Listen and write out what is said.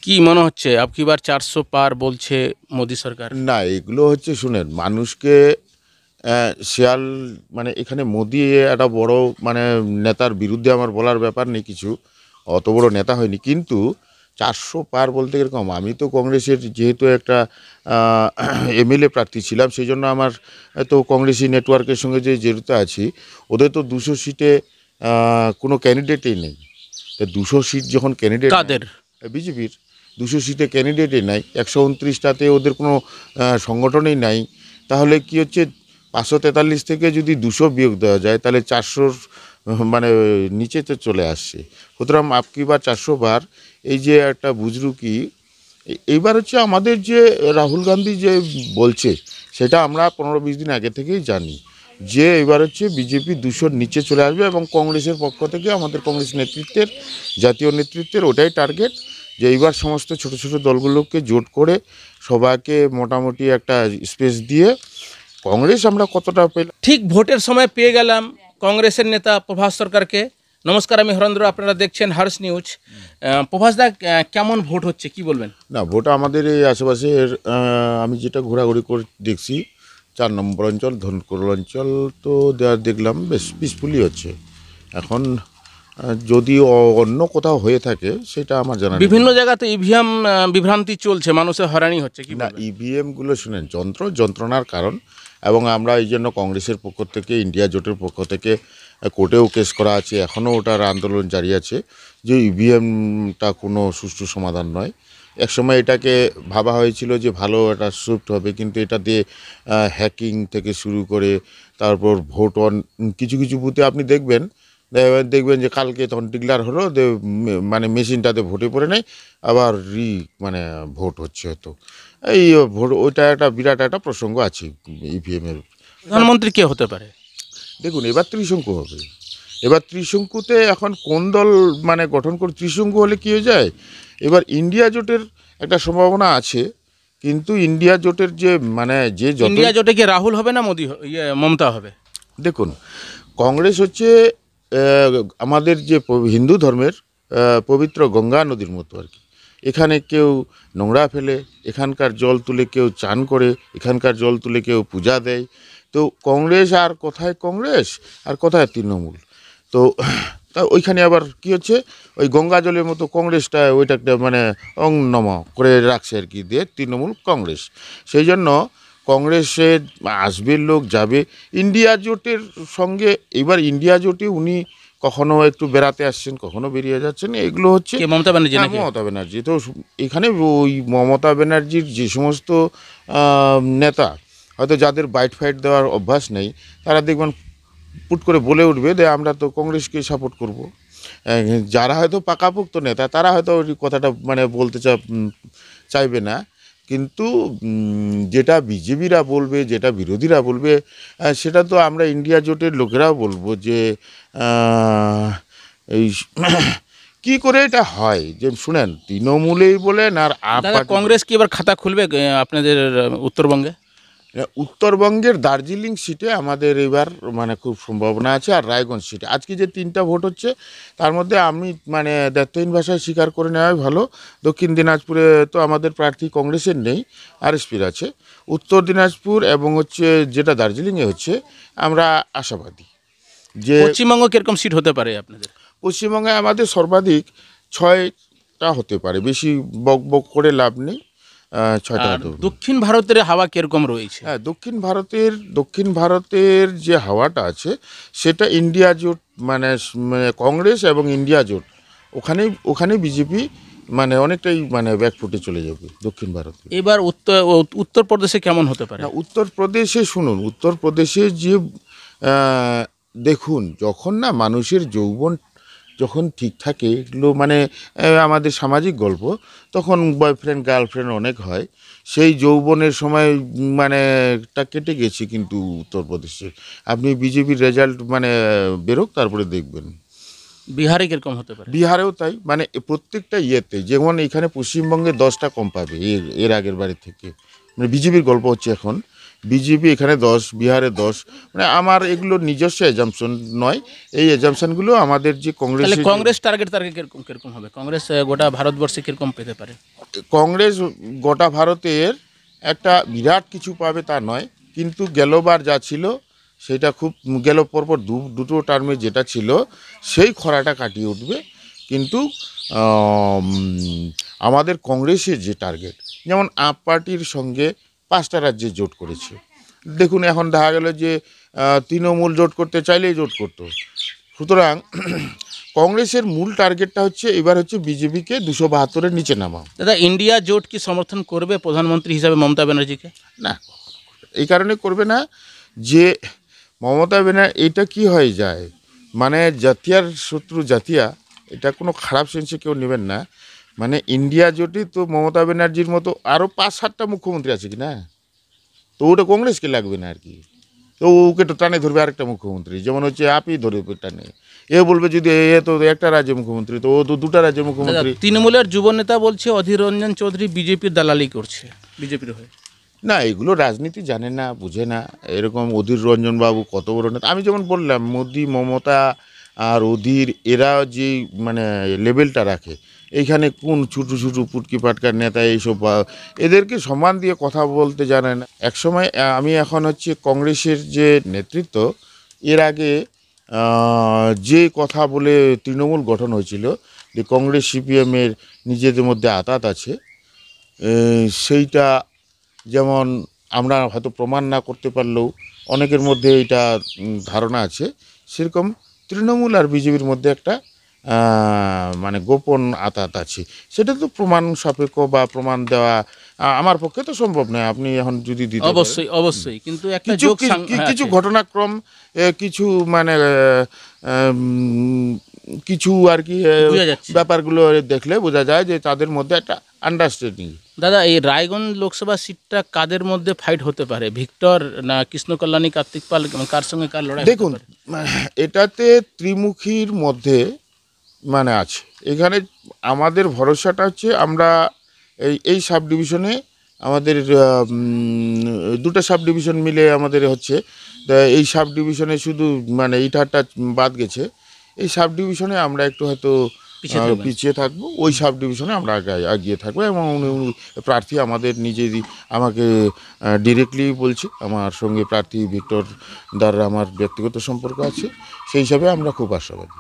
কি মনে হচ্ছে আপকি বার 400 পার বলছে মোদি সরকার? না, এগুলো হচ্ছে শুনেন, মানুষকে শেয়াল মানে এখানে মোদি একটা বড় মানে নেতার বিরুদ্ধে আমার বলার ব্যাপার নেই কিছু, অত বড় নেতা হয়নি, কিন্তু 400 পার বলতে এরকম, আমি তো কংগ্রেসের যেহেতু একটা এমএলএ প্রার্থী ছিলাম, সেই জন্য আমার তো কংগ্রেসি নেটওয়ার্কের সঙ্গে যে জড়িত আছি, ওদের তো 200 সিটে কোনো ক্যান্ডিডেটই নেই। তা 200 সিট যখন ক্যান্ডিডেট কাদের? বিজেপির 200 সিটে ক্যান্ডিডেটই নাই, 129টাতে ওদের কোনো সংগঠনই নাই, তাহলে কি হচ্ছে 543 থেকে যদি 200 বিয়োগ দেওয়া যায় তাহলে 400 মানে নিচে তো চলে আসছে। সুতরাং আপকি বার 400 বার এই যে একটা বুজরুকি, এইবার হচ্ছে আমাদের যে রাহুল গান্ধী যে বলছে সেটা আমরা 15-20 দিন আগে থেকেই জানি যে এবার হচ্ছে বিজেপি 200-র নিচে চলে আসবে, এবং কংগ্রেসের পক্ষ থেকে আমাদের কংগ্রেস নেতৃত্বের, জাতীয় নেতৃত্বের ওটাই টার্গেট যে এইবার সমস্ত ছোট ছোট দলগুলোকে জোট করে সবাইকে মোটামুটি একটা স্পেস দিয়ে কংগ্রেস আমরা কতটা পেলাম। ঠিক ভোটের সময় পেয়ে গেলাম কংগ্রেসের নেতা প্রভাস সরকারকে। নমস্কার, আমি হরেন্দ্র, আপনারা দেখছেন হার্স নিউজ। প্রভাস দা, কেমন ভোট হচ্ছে কি বলবেন? না, ভোট আমাদের এই আশেপাশের আমি যেটা ঘোরাঘুরি করে দেখছি, 4 নম্বর অঞ্চল ধনকুর অঞ্চল তো দেখলাম বেশ পিসফুলি হচ্ছে। এখন যদি অন্য কোথাও হয়ে থাকে সেটা আমার জানা নেই। বিভিন্ন জায়গাতে ইভিএম বিভ্রান্তি চলছে, মানুষের হয়রানি হচ্ছে কি না, বলবেন? ইভিএমগুলো শুনেন যন্ত্রণার কারণ, এবং আমরা এই জন্য কংগ্রেসের পক্ষ থেকে, ইন্ডিয়া জোটের পক্ষ থেকে কোর্টেও কেস করা আছে, এখনও ওটার আন্দোলন জারি আছে যে ইভিএমটা কোনো সুষ্ঠু সমাধান নয়। একসময় এটাকে ভাবা হয়েছিল যে ভালো একটা সুইফট হবে, কিন্তু এটা দিয়ে হ্যাকিং থেকে শুরু করে তারপর ভোট অন কিছু কিছু বুথে আপনি দেখবেন যে কালকে তখন ডিক্লার হলো মানে মেশিনটাতে ভোটে পড়ে নেয়, আবার মানে ভোট হচ্ছে হয়তো এই ভোট, ওইটা একটা বিরাট একটা প্রসঙ্গ আছে ইভিএমের। প্রধানমন্ত্রী কে হতে পারে? দেখুন, এবার ত্রিশঙ্কু হবে। এবার ত্রিশঙ্কুতে এখন কোন দল মানে গঠন করে, ত্রিশঙ্কু হলে কী হয়ে যায়, এবার ইন্ডিয়া জোটের একটা সম্ভাবনা আছে, কিন্তু ইন্ডিয়া জোটের যে মানে যে ইন্ডিয়া জোটে কি রাহুল হবে না মোদি মমতা হবে? দেখুন, কংগ্রেস হচ্ছে আমাদের যে হিন্দু ধর্মের পবিত্র গঙ্গা নদীর মতো আর কি। এখানে কেউ নোংরা ফেলে, এখানকার জল তুলে কেউ চান করে, এখানকার জল তুলে কেউ পূজা দেয়। তো কংগ্রেস আর কোথায় কংগ্রেস আর কোথায় তৃণমূল, তো তা ওইখানে আবার কি হচ্ছে, ওই গঙ্গা জলের মতো কংগ্রেসটা ওইটা একটা মানে অং নম করে রাখছে আর কি, দিয়ে তৃণমূল কংগ্রেস। সেই জন্য কংগ্রেসে আসবে লোক, যাবে ইন্ডিয়া জোটের সঙ্গে। এবার ইন্ডিয়া জোটে উনি কখনো একটু বেড়াতে আসছেন, কখনো বেরিয়ে যাচ্ছেন, এগুলো হচ্ছে মমতা ব্যানার্জি নাকি? মমতা ব্যানার্জি। তো এখানে ওই মমতা ব্যানার্জির যে সমস্ত নেতা হয়তো যাদের বাইট ফাইট দেওয়ার অভ্যাস নেই, তারা দেখবেন পুট করে বলে উঠবে যে আমরা তো কংগ্রেসকে সাপোর্ট করব। যারা হয়তো পাকাপোক্ত নেতা তারা হয়তো ওই কথাটা মানে বলতে চাইবে না, কিন্তু যেটা বিজেপিরা বলবে, যেটা বিরোধীরা বলবে, সেটা তো আমরা ইন্ডিয়া জোটের লোকেরাও বলবো যে এই কি করে এটা হয়, যে শুনেন, তৃণমূলেই বলেন আর কংগ্রেস কি এবার খাতা খুলবে আপনাদের উত্তরবঙ্গে? উত্তরবঙ্গের দার্জিলিং সিটে আমাদের এবার মানে খুব সম্ভাবনা আছে, আর রায়গঞ্জ সিটে আজকে যে 3টা ভোট হচ্ছে তার মধ্যে আমি মানে দায়িত্বহীন ভাষায় স্বীকার করে নেওয়াই ভালো, দক্ষিণ দিনাজপুরে তো আমাদের প্রার্থী কংগ্রেসের নেই, আরএসপির আছে। উত্তর দিনাজপুর এবং হচ্ছে যেটা দার্জিলিংয়ে হচ্ছে, আমরা আশাবাদী যে পশ্চিমবঙ্গ কিরকম সিট হতে পারে আপনাদের? পশ্চিমবঙ্গে আমাদের সর্বাধিক 6টা হতে পারে, বেশি বক বক করে লাভ নেই, 6টা হতে পারে। দক্ষিণ ভারতের হাওয়া কিরকম রয়েছে? হ্যাঁ, দক্ষিণ ভারতের যে হাওয়াটা আছে সেটা ইন্ডিয়া জোট মানে কংগ্রেস এবং ইন্ডিয়া জোট, ওখানেই বিজেপি মানে অনেকটাই মানে ব্যাকফুটে চলে যাবে দক্ষিণ ভারতে। এবার উত্তরপ্রদেশে কেমন হতে পারে? না, উত্তরপ্রদেশে শুনুন, উত্তরপ্রদেশে যে দেখুন, যখন না মানুষের যৌবন যখন ঠিক থাকে, এগুলো মানে আমাদের সামাজিক গল্প, তখন বয়ফ্রেন্ড গার্লফ্রেন্ড অনেক হয়, সেই যৌবনের সময় মানে টা কেটে গেছে, কিন্তু উত্তরপ্রদেশে আপনি বিজেপির রেজাল্ট মানে বেরোক তারপরে দেখবেন। বিহারে কিরকম হতে পারে? বিহারেও তাই, মানে প্রত্যেকটা ইয়েতে, যেমন এখানে পশ্চিমবঙ্গে 10টা কম পাবে এর আগের বারের থেকে, মানে বিজেপির গল্প হচ্ছে এখন, বিজেপি এখানে 10, বিহারে 10, মানে আমার এগুলো নিজস্ব এজাম্পশন নয়, এই এজাম্পশনগুলো আমাদের যে তাহলে কংগ্রেসের কংগ্রেস টার্গেট টার্গেট কিরকম কিরকম হবে? কংগ্রেস গোটা ভারতবর্ষে কিরকম পেতে পারে? কংগ্রেস গোটা ভারতের একটা বিরাট কিছু পাবে তা নয়, কিন্তু গেলবার যা ছিল সেটা খুব গেল পরপর দুটো টার্মে যেটা ছিল সেই খরাটা কাটিয়ে উঠবে। কিন্তু আম, আমাদের কংগ্রেসের যে টার্গেট, যেমন আপ পার্টির সঙ্গে 5টা রাজ্যে জোট করেছে, দেখুন এখন দেখা গেল যে তৃণমূল জোট করতে চাইলেই জোট করতো। সুতরাং কংগ্রেসের মূল টার্গেটটা হচ্ছে এবার হচ্ছে বিজেপিকে 272-এর নিচে নামাও। দাদা, ইন্ডিয়া জোট কি সমর্থন করবে প্রধানমন্ত্রী হিসাবে মমতা ব্যানার্জিকে? না, এই কারণে করবে না যে মমতা ব্যানার্জি এটা কি হয়ে যায়, মানে জাতিয়ার শত্রু জাতিয়া, এটা কোনো খারাপ সেন্সে কেউ নেবেন না। মানে ইন্ডিয়া জোটে তো মমতা ব্যানার্জির মতো আরও 5-7টা মুখ্যমন্ত্রী আছে কি না, তো ওটা কংগ্রেসকে লাগবে না আর কি। তো ওকে তো টানে ধরবে আরেকটা মুখ্যমন্ত্রী, যেমন হচ্ছে আপই ধরবে টানে, এ বলবে যদি এ তো একটা রাজ্যের মুখ্যমন্ত্রী, তো ও তো 2টা রাজ্যের দাদা, মুখ্যমন্ত্রী। তৃণমূলের যুব নেতা বলছে অধীর রঞ্জন চৌধুরী বিজেপির দালালি করছে বিজেপির হয়ে। না, এগুলো রাজনীতি জানে না, বুঝে না। এরকম অধীর রঞ্জন বাবু কত বড় নেতা, আমি যেমন বললাম মোদি, মমতা আর অধীর, এরা যে মানে লেভেলটা রাখে, এইখানে কোন ছোটো ছোটো পুটকি পাটকার নেতা এইসব এদেরকে সম্মান দিয়ে কথা বলতে জানে না। একসময় আমি এখন হচ্ছে কংগ্রেসের যে নেতৃত্ব, এর আগে যে কথা বলে তৃণমূল গঠন হয়েছিল যে কংগ্রেস সিপিএমের নিজেদের মধ্যে আঁতাত আছে, সেইটা যেমন আমরা হয়তো প্রমাণ না করতে পারলেও অনেকের মধ্যে এটা ধারণা আছে, সেরকম তৃণমূল আর বিজেপির মধ্যে একটা মানে গোপন আঁতাত আছে। সেটা তো প্রমাণ সাপেক্ষ বা প্রমাণ দেওয়া আমার পক্ষে তো সম্ভব নয়। আপনি এখন যদি দিতে পারেন। অবশ্যই অবশ্যই, কিন্তু একটা কিছু যোগ কিছু ঘটনাক্রম, কিছু মানে কিছু আর কি বোঝা যাচ্ছে। ব্যাপারগুলো দেখলে বোঝা যায় যে তাদের মধ্যে একটা আন্ডারস্ট্যান্ডিং। দাদা, এই রায়গঞ্জ লোকসভা সিটটা কাদের মধ্যে ফাইট হতে পারে? ভিক্টর না কৃষ্ণ কল্যাণী, কার্তিক পাল, কার সঙ্গে কার লড়াই হতে দেখুন, পারে? এটাতে ত্রিমুখীর মধ্যে মানে আছে। এখানে আমাদের ভরসাটা হচ্ছে আমরা এই সাব ডিভিশনে আমাদের 2টা সাব ডিভিশন মিলে আমাদের হচ্ছে, তা এই সাব ডিভিশনে শুধু মানে ইটারটা বাদ গেছে, এই সাব ডিভিশনে আমরা একটু হয়তো পিছিয়ে থাকবেন। পিছিয়ে থাকবো, ওই সাব ডিভিশনে আমরা এগিয়ে থাকবো। এবং উনি প্রার্থী আমাদের নিজেরই আমাকে ডিরেক্টলি বলছে, আমার সঙ্গে প্রার্থী ভিক্টর দ্বারা আমার ব্যক্তিগত সম্পর্ক আছে, সেই হিসাবে আমরা খুব আশাবাদী।